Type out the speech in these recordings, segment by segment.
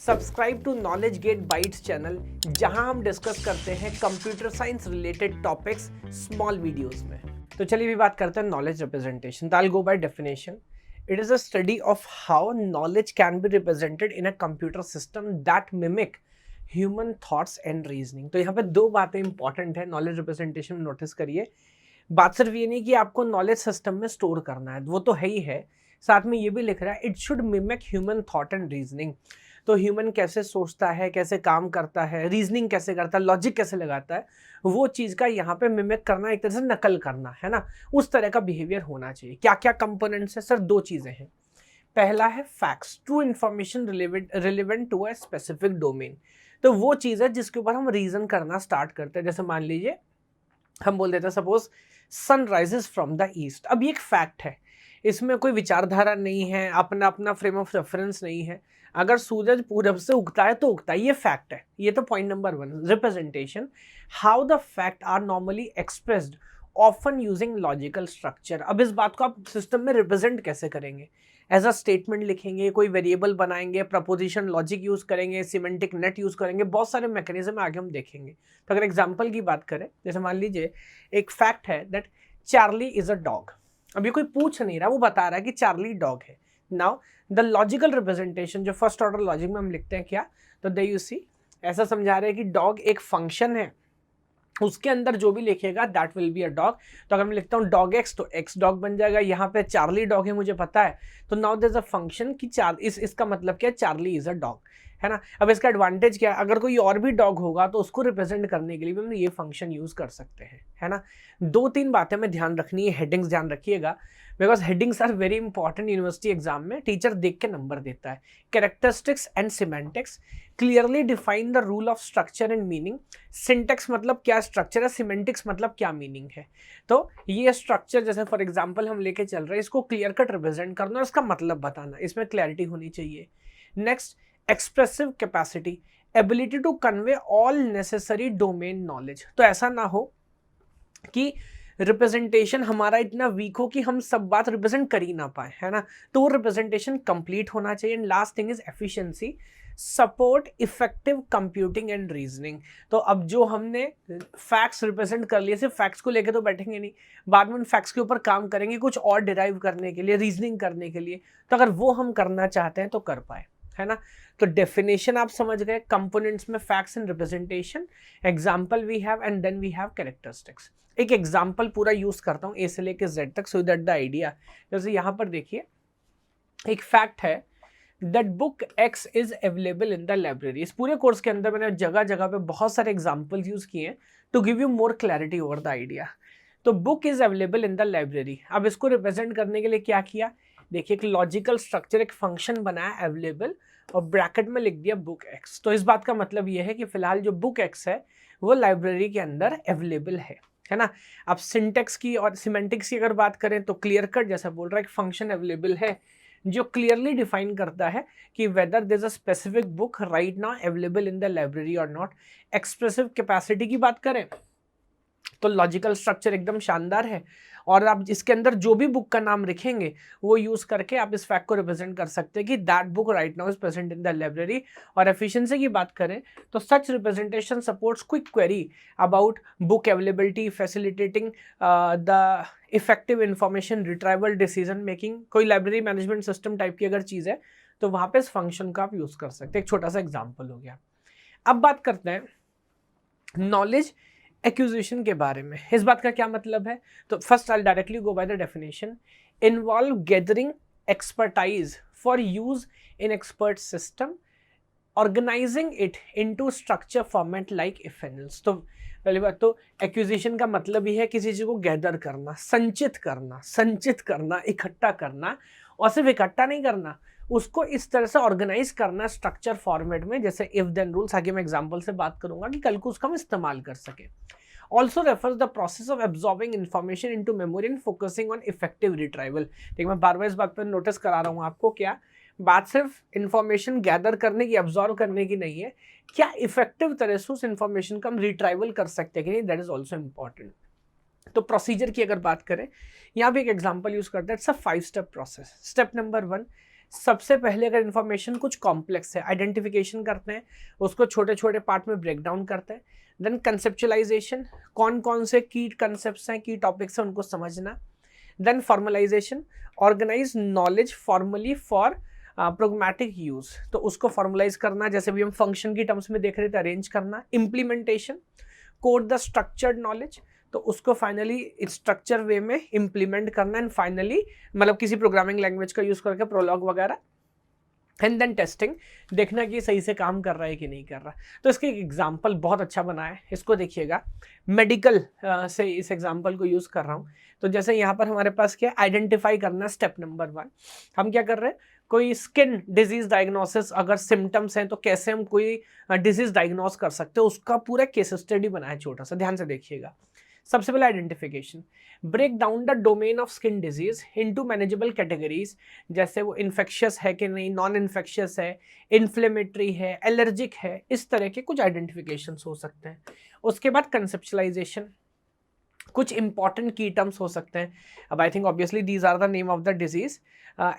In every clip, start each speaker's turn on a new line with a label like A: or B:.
A: Subscribe to Knowledge Gate Bytes channel, जहां हम discuss करते हैं computer science related topics small videos में। तो चलिए भी बात करते हैं knowledge representation. I will go by definition. It is a study of how knowledge can be represented in a computer system that mimic human thoughts and reasoning. तो यहाँ पे दो बातें इंपॉर्टेंट है नॉलेज रिप्रेजेंटेशन में, नोटिस करिए। बात सिर्फ ये नहीं कि आपको नॉलेज सिस्टम में स्टोर करना है, वो तो है ही है, साथ में ये भी लिख रहा है it should mimic human thought and reasoning. तो ह्यूमन कैसे सोचता है, कैसे काम करता है, रीजनिंग कैसे करता है, लॉजिक कैसे लगाता है, वो चीज़ का यहाँ पे मिमिक करना, एक तरह से नकल करना है ना, उस तरह का बिहेवियर होना चाहिए। क्या क्या कंपोनेंट्स है सर? दो चीज़ें हैं। पहला है facts, true information relevant to a specific domain. तो वो चीज़ है जिसके ऊपर हम रीजन करना स्टार्ट करते हैं। जैसे मान लीजिए हम बोल देते हैं suppose sun rises from the east. अब ये एक फैक्ट है, इसमें कोई विचारधारा नहीं है, अपना अपना फ्रेम ऑफ रेफरेंस नहीं है। अगर सूरज पूरब से उगता है तो उगता है, ये फैक्ट है। ये तो point number one, representation. How the fact are normally expressed often using logical structure. अब इस बात को आप सिस्टम में रिप्रेजेंट कैसे करेंगे? एज अ स्टेटमेंट लिखेंगे, कोई वेरिएबल बनाएंगे, प्रपोजिशन लॉजिक यूज करेंगे, सिमेंटिक नेट यूज करेंगे, बहुत सारे मैकेनिज्म आगे हम देखेंगे। तो अगर एग्जांपल की बात करें, जैसे मान लीजिए एक फैक्ट है that Charlie is a dog. अब ये कोई पूछ नहीं रहा, वो बता रहा है कि चार्ली डॉग है। नाउ द लॉजिकल रिप्रेजेंटेशन, जो फर्स्ट ऑर्डर लॉजिक में हम लिखते हैं क्या, तो दे यू सी, ऐसा समझा रहे हैं कि डॉग एक फंक्शन है, उसके अंदर जो भी लिखेगा that will be a dog. तो अगर मैं लिखता हूँ डॉग एक्स, तो एक्स डॉग बन जाएगा। यहाँ पे चार्ली डॉग है, मुझे पता है, तो now there is a function कि इसका मतलब क्या है, चार्ली इज अ डॉग, है ना। अब इसका एडवांटेज क्या है, अगर कोई और भी डॉग होगा तो उसको रिप्रेजेंट करने के लिए भी हम ये फंक्शन यूज कर सकते हैं, है ना। दो तीन बातें में ध्यान रखनी है, हेडिंग्स ध्यान रखिएगा, because headings are very important. University exam में टीचर देख के नंबर देता है। Characteristics and semantics, clearly define the rule of structure and meaning. Syntax मतलब क्या स्ट्रक्चर है, सिमेंटिक्स मतलब क्या मीनिंग है। तो ये स्ट्रक्चर जैसे फॉर एग्जांपल हम लेके चल रहे हैं, इसको क्लियर कट रिप्रेजेंट करना और इसका मतलब बताना, इसमें क्लैरिटी होनी चाहिए। Next, expressive capacity, ability to convey all necessary domain knowledge. तो ऐसा ना हो कि रिप्रेजेंटेशन हमारा इतना वीक हो कि हम सब बात रिप्रेजेंट कर ही ना पाए, है ना। तो रिप्रेजेंटेशन कंप्लीट होना चाहिए। And last thing is efficiency, support effective computing and reasoning. तो अब जो हमने फैक्ट्स रिप्रेजेंट कर लिए, सिर्फ फैक्ट्स को लेके तो बैठेंगे नहीं, बाद में उन फैक्ट्स के ऊपर काम करेंगे कुछ और डिराइव करने के लिए, रीजनिंग करने के लिए। तो अगर वो हम करना चाहते हैं तो कर पाए, है ना। तो डेफिनेशन आप समझ गए, कंपोनेंट्स में facts and representation, example we have and then we have characteristics. एक एग्जांपल पूरा यूज करता हूं ए से लेके जेड तक, सो दैट द आइडिया। जैसे यहां पर देखिए एक फैक्ट है that book x is available in the library. इस पूरे कोर्स के अंदर मैंने जगह जगह पे बहुत सारे एग्जांपल्स यूज किए हैं to give you more clarity over the idea. तो book is available in the library, अब इसको रिप्रेजेंट करने के लिए क्या किया, देखिए एक लॉजिकल स्ट्रक्चर, एक फंक्शन बनाया अवेलेबल और ब्रैकेट में लिख दिया बुक एक्स। तो इस बात का मतलब यह है कि फिलहाल जो बुक एक्स है वो लाइब्रेरी के अंदर अवेलेबल है ना। अब सिंटेक्स की और सिमेंटिक्स की अगर बात करें तो क्लियर कट जैसा बोल रहा है, एक फंक्शन अवेलेबल है जो क्लियरली डिफाइन करता है कि whether there is a specific book right now available in the library और नॉट। एक्सप्रेसिव कैपेसिटी की बात करें तो लॉजिकल स्ट्रक्चर एकदम शानदार है, और आप इसके अंदर जो भी बुक का नाम लिखेंगे वो यूज करके आप इस फैक्ट को रिप्रेजेंट कर सकते हैं कि that book right now is present in the library. और एफिशिएंसी की बात करें तो such representation supports quick query about book availability, facilitating the effective information retrieval, decision making. कोई लाइब्रेरी मैनेजमेंट सिस्टम टाइप की अगर चीज है तो वहां पे इस फंक्शन का आप यूज कर सकते हैं। एक छोटा सा एग्जाम्पल हो गया। अब बात करते हैं नॉलेज एक्विजिशन के बारे में। इस बात का क्या मतलब है, तो first I directly go by the definition. Involve gathering expertise for use in expert system, organizing it into structure format like इफेनल्स। तो पहली बात तो एक्विजिशन का मतलब ही है किसी चीज को गैदर करना, संचित करना, इकट्ठा करना, और सिर्फ इकट्ठा नहीं करना, उसको इस तरह से ऑर्गेनाइज करना स्ट्रक्चर फॉर्मेट में, जैसे इफ देन रूल्स। आगे मैं एग्जांपल से बात करूंगा कि कल को उसका हम इस्तेमाल कर सके। Also refers the process of absorbing information into memory and focusing on effective retrieval. देखिए मैं बार बार इस बात पर नोटिस करा रहा हूँ आपको, क्या बात सिर्फ इंफॉर्मेशन गैदर करने की, एब्जॉर्व करने की नहीं है, क्या इफेक्टिव तरह से उस इंफॉर्मेशन का हम रिट्राइवल कर सकते हैं कि नहीं, दैट इज ऑल्सो इंपॉर्टेंट। तो प्रोसीजर की अगर बात करें, यहाँ भी एक एग्जांपल यूज करते हैं, it's a 5 step process. Step number 1, सबसे पहले अगर इन्फॉर्मेशन कुछ कॉम्प्लेक्स है, आइडेंटिफिकेशन करते हैं, उसको छोटे छोटे पार्ट में ब्रेक डाउन करते हैं। देन कंसेप्चुलाइजेशन, कौन कौन से की कंसेप्ट्स हैं, की टॉपिक्स हैं, उनको समझना। Then formalization, organize knowledge formally for pragmatic use, तो उसको फॉर्मलाइज करना, जैसे भी हम फंक्शन की टर्म्स में देख रहे थे, अरेंज करना। Implementation, code the structured knowledge, तो उसको फाइनली स्ट्रक्चर वे में इम्प्लीमेंट करना। एंड फाइनली मतलब किसी प्रोग्रामिंग लैंग्वेज का यूज करके प्रोलॉग वगैरह। एंड देन टेस्टिंग, देखना कि सही से काम कर रहा है कि नहीं कर रहा। तो इसके एक एग्जाम्पल बहुत अच्छा बना है, इसको देखिएगा। मेडिकल से इस एग्जाम्पल को यूज कर रहा हूँ। तो जैसे यहाँ पर हमारे पास क्या आइडेंटिफाई करना, स्टेप नंबर 1 हम क्या कर रहे हैं, कोई स्किन डिजीज डायग्नोसिस अगर सिम्टम्स हैं तो कैसे हम कोई डिजीज डायग्नोस कर सकते हैं, उसका पूरा केस स्टडी बनाया छोटा सा, ध्यान से देखिएगा। सबसे पहले identification, break down the domain of skin disease into manageable categories, जैसे वो इन्फेक्शियस है कि नहीं, नॉन इन्फेक्शियस है, इन्फ्लेमेटरी है, एलर्जिक है, इस तरह के कुछ आइडेंटिफिकेशन हो सकते हैं। उसके बाद कंसेप्चुलाइजेशन, कुछ इंपॉर्टेंट की टर्म्स हो सकते हैं। अब I think obviously these are the name of the disease,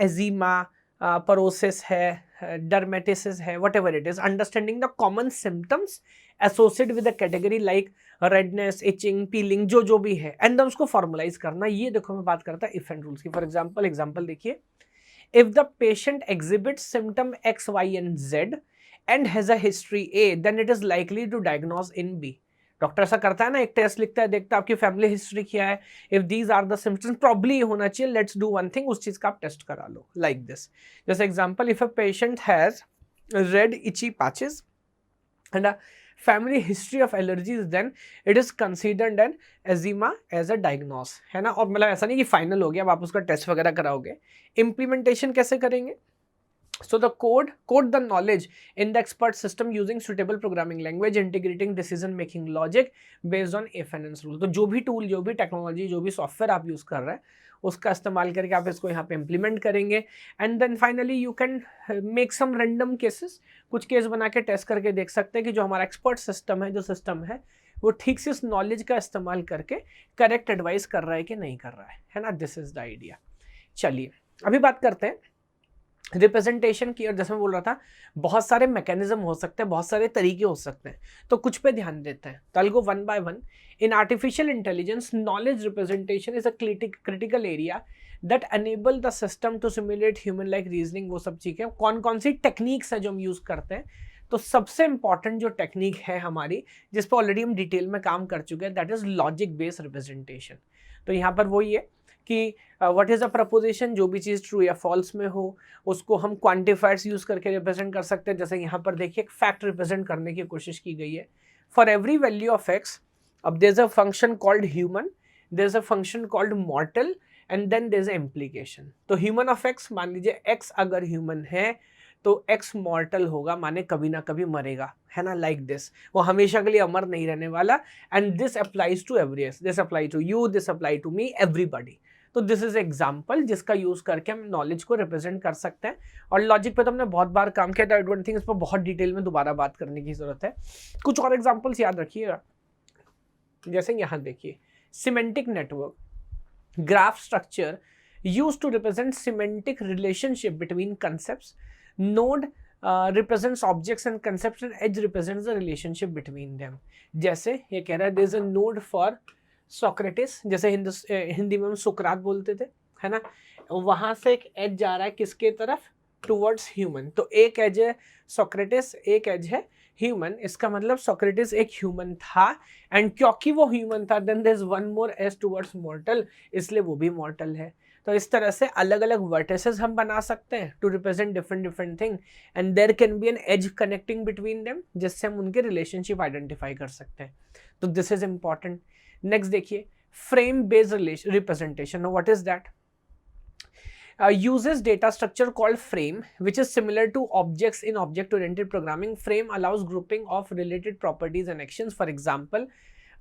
A: eczema, psoriasis है, डर्मेटिसिस है, whatever it is, understanding the common symptoms associated with the category like redness, itching, peeling, जो भी है, एंड उसको फॉर्मलाइज करना। ये देखो मैं बात करता इफ एंड रूल्स की। फॉर एग्जांपल देखिए, if the patient exhibit symptom X Y and Z and has a history A, then it is likely to diagnose in B. Doctor ऐसा करता है ना, एक टेस्ट लिखता है, देखता है आपकी फैमिली हिस्ट्री क्या है, if these are the symptoms probably होना चाहिए, लेट्स डू वन थिंग, उस चीज का आप टेस्ट करा लो, लाइक दिस। जैसे example, if a patient has red itchy patches and family history of allergies, then it is considered an eczema as a diagnosis, है ना। और मतलब ऐसा नहीं कि फाइनल हो गया, अब आप उसका टेस्ट वगैरह कराओगे। इम्प्लीमेंटेशन कैसे करेंगे, so the code the knowledge in the expert system using suitable programming language integrating decision making logic based on if and else rule। तो जो भी टूल, जो भी टेक्नोलॉजी, जो भी सॉफ्टवेयर आप यूज कर रहे हैं, उसका इस्तेमाल करके आप इसको यहाँ पे इम्प्लीमेंट करेंगे। And then finally you can make some random cases, कुछ केस बना के टेस्ट करके देख सकते हैं कि जो हमारा एक्सपर्ट सिस्टम है, जो सिस्टम है, वो ठीक से इस नॉलेज का इस्तेमाल करके करेक्ट एडवाइस कर रहा है कि नहीं कर रहा है ना। This is the idea. चलिए अभी बात करते हैं रिप्रेजेंटेशन की। और जैसे मैं बोल रहा था, बहुत सारे मैकेनिज्म हो सकते हैं, बहुत सारे तरीके हो सकते हैं, तो कुछ पे ध्यान देते हैं। तो I go one by one. In artificial intelligence, knowledge representation is a critical area that enable the system to simulate human like reasoning. वो सब चीजें कौन कौन सी टेक्निक्स है जो हम यूज करते हैं, तो सबसे इंपॉर्टेंट जो टेक्निक है हमारी, जिस पर ऑलरेडी हम डिटेल में काम कर चुके हैं, that is logic based representation. तो यहाँ पर वही है कि व्हाट इज अ प्रपोजिशन, जो भी चीज़ ट्रू या फॉल्स में हो, उसको हम क्वांटिफायर्स यूज करके रिप्रेजेंट कर सकते हैं। जैसे यहाँ पर देखिए एक फैक्ट रिप्रेजेंट करने की कोशिश की गई है। For every value of X, अब there is a function called human, there is a function called mortal, and then there is a implication. तो ह्यूमन ऑफ एक्स, मान लीजिए एक्स अगर ह्यूमन है तो एक्स मॉर्टल होगा, माने कभी ना कभी मरेगा, है ना, लाइक दिस। वो हमेशा के लिए अमर नहीं रहने वाला। And this applies to every X, this apply to you, this apply to me, everybody. तो दिस इज एग्जाम्पल जिसका यूज करके हम नॉलेज को रिप्रेजेंट कर सकते हैं। और लॉजिक पे तो हमने बहुत बार काम किया था, आई डोंट थिंक इस पर बहुत डिटेल में दोबारा बात करने की जरूरत है। कुछ और एग्जाम्पल्स याद रखिएगा, जैसे यहाँ देखिए, semantic network, graph structure used to represent semantic relationship between concepts. Node represents objects and concepts, and edge represents the relationship between them. जैसे ये कह रहा है there is a node for Socrates, जैसे हिंदी में हम सुकरात बोलते थे, है ना। वहां से एक एज जा रहा है किसके तरफ, टुवर्ड्स ह्यूमन। तो एक एज है सोक्रेटिस, एक एज है ह्यूमन। इसका मतलब सोक्रेटिस एक ह्यूमन था, एंड क्योंकि वो ह्यूमन था, then there is one more edge towards mortal, इसलिए वो भी मॉर्टल है। तो इस तरह से अलग अलग वर्टिसेस हम बना सकते हैं to represent different different thing, and there can be an edge connecting between them, जिससे हम उनके रिलेशनशिप आइडेंटिफाई कर सकते हैं। तो दिस इज इंपॉर्टेंट। नेक्स्ट देखिए, frame based representation, what is that? Uses data structure called frame, which is similar to objects in object-oriented programming. Frame allows grouping of related properties and actions. For example,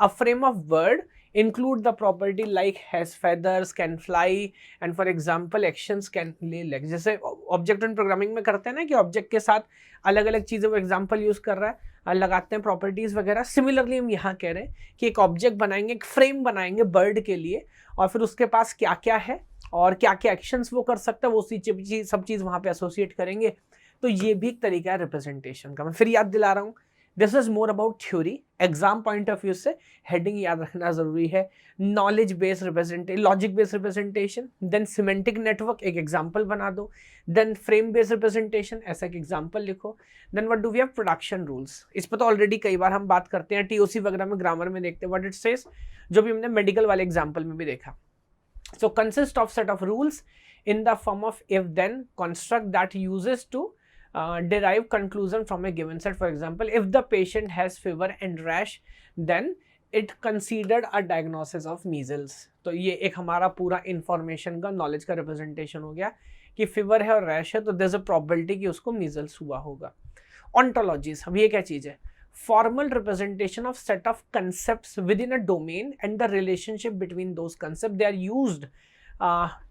A: a frame of word include the property like has feathers, can fly, and for example actions can lay legs. जैसे object and programming में करते हैं ना कि object के साथ अलग अलग चीज़ें वो एग्जाम्पल यूज कर रहा है, लगाते हैं प्रॉपर्टीज वगैरह। सिमिलरली हम यहाँ कह रहे हैं कि एक ऑब्जेक्ट बनाएंगे, एक फ्रेम बनाएंगे बर्ड के लिए, और फिर उसके पास क्या क्या है और क्या क्या एक्शंस वो कर सकता है, वो सब चीज़ वहाँ पे एसोसिएट करेंगे। तो ये भी एक तरीका है रिप्रेजेंटेशन का। मैं फिर याद दिला रहा हूँ, this is more about theory. Exam point of view से हेडिंग याद रखना जरूरी है। Knowledge based representation, logic based representation, then semantic network, एक एग्जांपल बना दो, देन फ्रेम बेस्ड रिप्रेजेंटेशन, ऐसा एक एग्जांपल लिखो, then what do we have, production rules. इस पर तो ऑलरेडी कई बार हम बात करते हैं, टीओसी वगैरह में ग्रामर में देखते हैं व्हाट इट सेज, जो भी हमने मेडिकल वाले एग्जाम्पल में भी देखा। So consist of set of rules in the form of if then construct that uses to derive conclusion from a given set. For example, if the patient has fever and rash, then it considered a diagnosis of measles. तो ये एक हमारा पूरा information का, knowledge का representation हो गया कि फीवर है और रैश है तो देयर इज अ प्रोबेबिलिटी कि उसको मीजल्स हुआ होगा। ऑन्टोलॉजीज, अब ये क्या चीज है, formal representation of set of concepts within a domain and the relationship between those concepts. They are used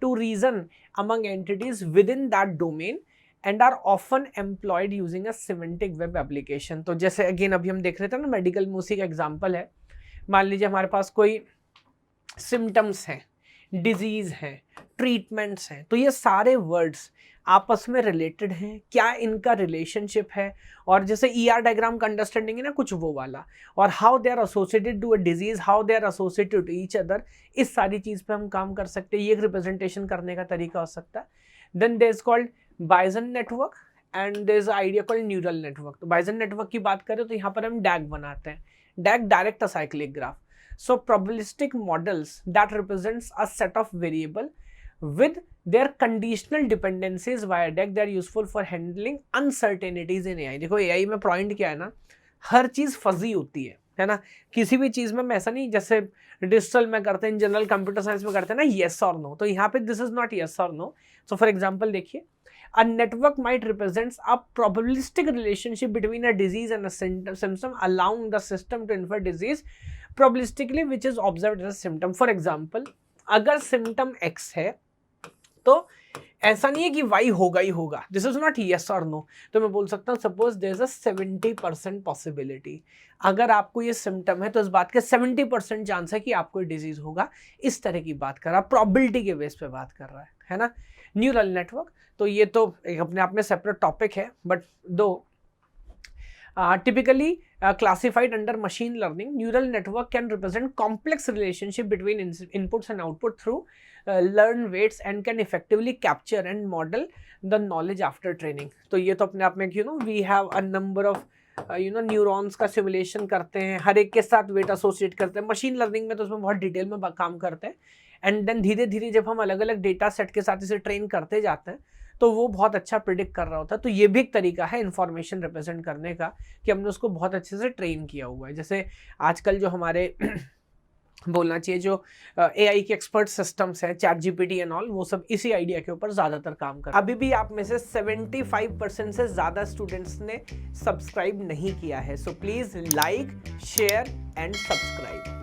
A: to reason among entities within that domain and are often employed using a semantic web application. तो जैसे again अभी हम देख रहे थे ना medical में, उसी का एग्जांपल है। मान लीजिए हमारे पास कोई सिम्टम्स हैं, डिजीज हैं, ट्रीटमेंट्स हैं, तो ये सारे वर्ड्स आपस में रिलेटेड हैं, क्या इनका रिलेशनशिप है, और जैसे ER डायग्राम का अंडरस्टैंडिंग है ना कुछ वो वाला, और how they are associated to a disease, how they are associated to each other, इस सारी चीज़ पे हम काम कर सकते हैं। ये एक रिप्रेजेंटेशन करने का तरीका हो सकता है। Then there is called Bayesian network and there is idea called neural network. तो बायजन नेटवर्क की बात करें तो यहाँ पर हम डैग बनाते हैं, DAG direct acyclic graph. So probabilistic models that represents a set of variable with their conditional dependencies via DAG, they are useful for handling uncertainties in AI. देखो AI में पॉइंट क्या है ना, हर चीज फजी होती है ना। किसी भी चीज में ऐसा नहीं जैसे डिजिटल में करते हैं, जनरल कंप्यूटर साइंस में करते हैं ना यस और नो, तो यहाँ पे दिस इज नॉट यस और नो। सो फॉर एग्जांपल देखिए, a network might represents a probabilistic relationship between a disease and a symptom, allowing the system to infer disease probabilistically which is observed as a symptom. For example, अगर symptom X है तो ऐसा नहीं है कि Y होगा ही होगा, दिस इज नॉट यस और नो। तो मैं बोल सकता हूँ suppose there is a 70% possibility, अगर आपको ये सिम्टम है तो इस बात के 70% चांस है कि आपको डिजीज होगा। इस तरह की बात कर रहा है, प्रोबेबिलिटी के बेस पे बात कर रहा है ना। न्यूरल नेटवर्क, तो ये तो एक अपने आप में सेपरेट टॉपिक है, बट दो typically classified under machine learning, neural network can represent complex relationship between inputs and output through learned weights and can effectively capture and model the knowledge after training. तो ये तो अपने आप में we have a number of neurons का simulation करते हैं, हर एक के साथ वेट एसोसिएट करते हैं। मशीन लर्निंग में तो उसमें बहुत डिटेल में काम करते हैं, एंड देन धीरे धीरे जब हम अलग अलग डेटा सेट के साथ इसे ट्रेन करते जाते हैं तो वो बहुत अच्छा प्रिडिक्ट कर रहा होता है। तो ये भी एक तरीका है इंफॉर्मेशन रिप्रेजेंट करने का कि हमने उसको बहुत अच्छे से ट्रेन किया हुआ है। जैसे आजकल जो हमारे बोलना चाहिए जो AI के एक्सपर्ट सिस्टम्स है, चैट GPT एंड ऑल, वो सब इसी आइडिया के ऊपर ज़्यादातर काम कर। अभी भी आप में से 75% से ज़्यादा स्टूडेंट्स ने सब्सक्राइब नहीं किया है, so please like, share and subscribe.